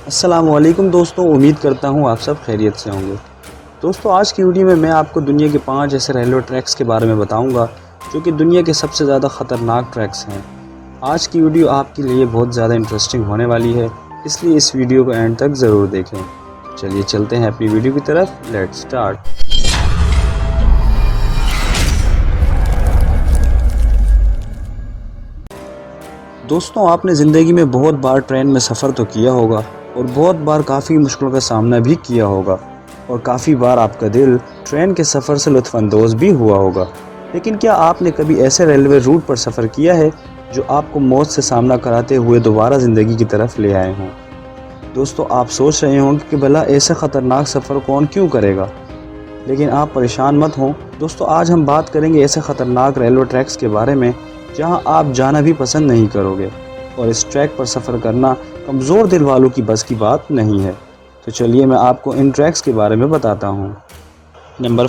السلام علیکم دوستوں، امید کرتا ہوں آپ سب خیریت سے ہوں گے۔ دوستوں، آج کی ویڈیو میں آپ کو دنیا کے 5 ایسے ریلوے ٹریکس کے بارے میں بتاؤں گا جو کہ دنیا کے سب سے زیادہ خطرناک ٹریکس ہیں۔ آج کی ویڈیو آپ کے لیے بہت زیادہ انٹرسٹنگ ہونے والی ہے، اس لیے اس ویڈیو کو اینڈ تک ضرور دیکھیں۔ چلیے چلتے ہیں اپنی ویڈیو کی طرف، لیٹس سٹارٹ۔ دوستوں، آپ نے زندگی میں بہت بار ٹرین میں سفر تو کیا ہوگا اور بہت بار کافی مشکلوں کا سامنا بھی کیا ہوگا، اور کافی بار آپ کا دل ٹرین کے سفر سے لطف اندوز بھی ہوا ہوگا۔ لیکن کیا آپ نے کبھی ایسے ریلوے روٹ پر سفر کیا ہے جو آپ کو موت سے سامنا کراتے ہوئے دوبارہ زندگی کی طرف لے آئے ہوں؟ دوستوں، آپ سوچ رہے ہوں کہ بھلا ایسے خطرناک سفر کون کیوں کرے گا؟ لیکن آپ پریشان مت ہوں دوستوں، آج ہم بات کریں گے ایسے خطرناک ریلوے ٹریکس کے بارے میں جہاں آپ جانا بھی پسند نہیں کرو گے، اور اس ٹریک پر سفر کرنا کمزور دل والوں کی بس کی بات نہیں ہے۔ تو چلیے میں آپ کو ان ٹریکس کے بارے میں بتاتا ہوں۔ نمبر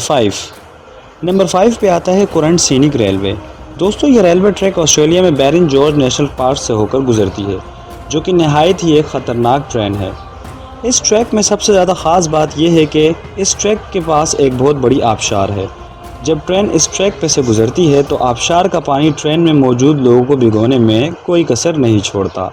5 پہ آتا ہے کورنٹ سینک ریلوے۔ دوستوں، یہ ریلوے ٹریک آسٹریلیا میں بیرن جارج نیشنل پارک سے ہو کر گزرتی ہے، جو کہ نہایت ہی ایک خطرناک ٹرین ہے۔ اس ٹریک میں سب سے زیادہ خاص بات یہ ہے کہ اس ٹریک کے پاس ایک بہت بڑی آبشار ہے۔ جب ٹرین اس ٹریک پہ سے گزرتی ہے تو آبشار کا پانی ٹرین میں موجود لوگوں کو بھگونے میں کوئی کسر نہیں چھوڑتا۔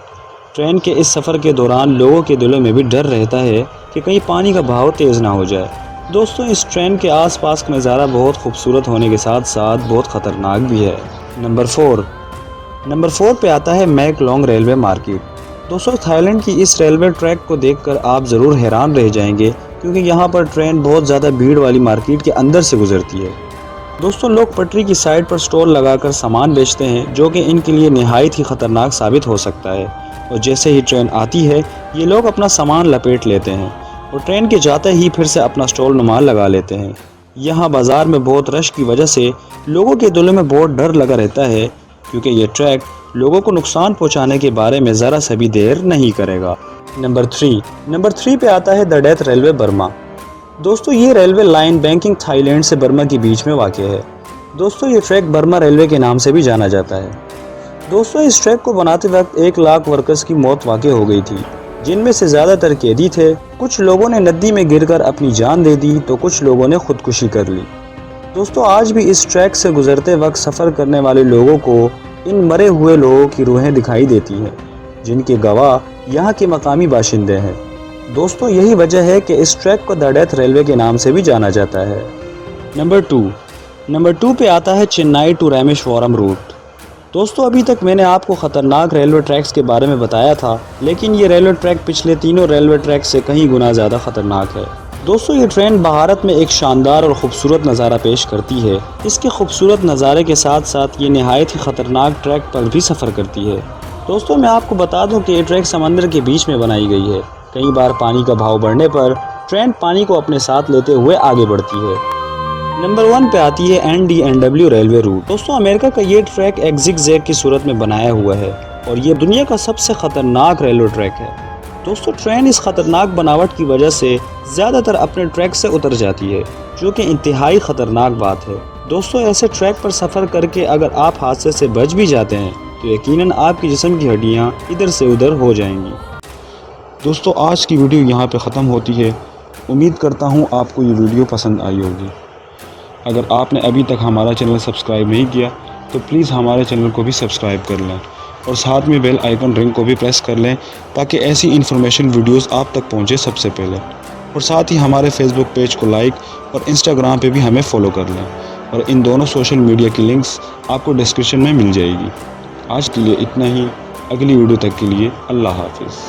ٹرین کے اس سفر کے دوران لوگوں کے دلوں میں بھی ڈر رہتا ہے کہ کہیں پانی کا بہاؤ تیز نہ ہو جائے۔ دوستوں، اس ٹرین کے آس پاس کا نظارہ بہت خوبصورت ہونے کے ساتھ ساتھ بہت خطرناک بھی ہے۔ نمبر 4 پہ آتا ہے میک لانگ ریلوے مارکیٹ۔ دوستوں، تھائی لینڈ کی اس ریلوے ٹریک کو دیکھ کر آپ ضرور حیران رہ جائیں گے، کیونکہ یہاں پر ٹرین بہت زیادہ بھیڑ والی مارکیٹ کے اندر سے گزرتی ہے۔ دوستوں، لوگ پٹری کی سائڈ پر سٹال لگا کر سامان بیچتے ہیں، جو کہ ان کے لیے نہایت ہی خطرناک ثابت ہو سکتا ہے، اور جیسے ہی ٹرین آتی ہے یہ لوگ اپنا سامان لپیٹ لیتے ہیں اور ٹرین کے جاتے ہی پھر سے اپنا سٹال نما لگا لیتے ہیں۔ یہاں بازار میں بہت رش کی وجہ سے لوگوں کے دلوں میں بہت ڈر لگا رہتا ہے، کیونکہ یہ ٹریک لوگوں کو نقصان پہنچانے کے بارے میں ذرا سا بھی دیر نہیں کرے گا۔ نمبر 3 پہ آتا ہے دا ڈیتھ ریلوے برما۔ دوستوں، یہ railway line Bangkok Thailand سے برما کے بیچ میں واقع ہے۔ دوستوں، یہ ٹریک برما ریلوے کے نام سے بھی جانا جاتا ہے۔ دوستوں، اس ٹریک کو بناتے وقت 1 لاکھ ورکرز کی موت واقع ہو گئی تھی، جن میں سے زیادہ تر قیدی تھے۔ کچھ لوگوں نے ندی میں گر کر اپنی جان دے دی تو کچھ لوگوں نے خودکشی کر لی۔ دوستوں، آج بھی اس ٹریک سے گزرتے وقت سفر کرنے والے لوگوں کو ان مرے ہوئے لوگوں کی روحیں دکھائی دیتی ہیں، جن کے گواہ یہاں کے مقامی باشندے ہیں۔ دوستوں، یہی وجہ ہے کہ اس ٹریک کو دا ڈیتھ ریلوے کے نام سے بھی جانا جاتا ہے۔ نمبر 2 پہ آتا ہے چنئی ٹو رامیشورم روٹ۔ دوستوں، ابھی تک میں نے آپ کو خطرناک ریلوے ٹریکس کے بارے میں بتایا تھا، لیکن یہ ریلوے ٹریک پچھلے تینوں ریلوے ٹریک سے کہیں گنا زیادہ خطرناک ہے۔ دوستوں، یہ ٹرین بھارت میں ایک شاندار اور خوبصورت نظارہ پیش کرتی ہے۔ اس کے خوبصورت نظارے کے ساتھ ساتھ یہ نہایت ہی خطرناک ٹریک پر بھی سفر کرتی ہے۔ دوستوں، میں آپ کو بتا دوں کہ یہ ٹریک سمندر کے بیچ میں بنائی گئی ہے۔ کئی بار پانی کا بہاؤ بڑھنے پر ٹرین پانی کو اپنے ساتھ لیتے ہوئے آگے بڑھتی ہے۔ نمبر 1 پہ آتی ہے NDNW ریلوے روٹ۔ دوستوں، امریکہ کا یہ ٹریک ایک زگ زیگ کی صورت میں بنایا ہوا ہے، اور یہ دنیا کا سب سے خطرناک ریلوے ٹریک ہے۔ دوستوں، ٹرین اس خطرناک بناوٹ کی وجہ سے زیادہ تر اپنے ٹریک سے اتر جاتی ہے، جو کہ انتہائی خطرناک بات ہے۔ دوستوں، ایسے ٹریک پر سفر کر کے اگر آپ حادثے سے بچ بھی جاتے ہیں تو یقیناً آپ کے جسم کی ہڈیاں ادھر سے ادھر ہو جائیں گی۔ دوستوں، آج کی ویڈیو یہاں پہ ختم ہوتی ہے۔ امید کرتا ہوں آپ کو یہ ویڈیو پسند آئی ہوگی۔ اگر آپ نے ابھی تک ہمارا چینل سبسکرائب نہیں کیا تو پلیز ہمارے چینل کو بھی سبسکرائب کر لیں، اور ساتھ میں بیل آئیکن رنگ کو بھی پریس کر لیں تاکہ ایسی انفارمیشن ویڈیوز آپ تک پہنچے سب سے پہلے، اور ساتھ ہی ہمارے فیس بک پیج کو لائک اور انسٹاگرام پہ بھی ہمیں فالو کر لیں، اور ان دونوں سوشل میڈیا کی لنکس آپ کو ڈسکرپشن میں مل جائے گی۔ آج کے لیے اتنا ہی، اگلی ویڈیو تک کے لیے اللہ حافظ۔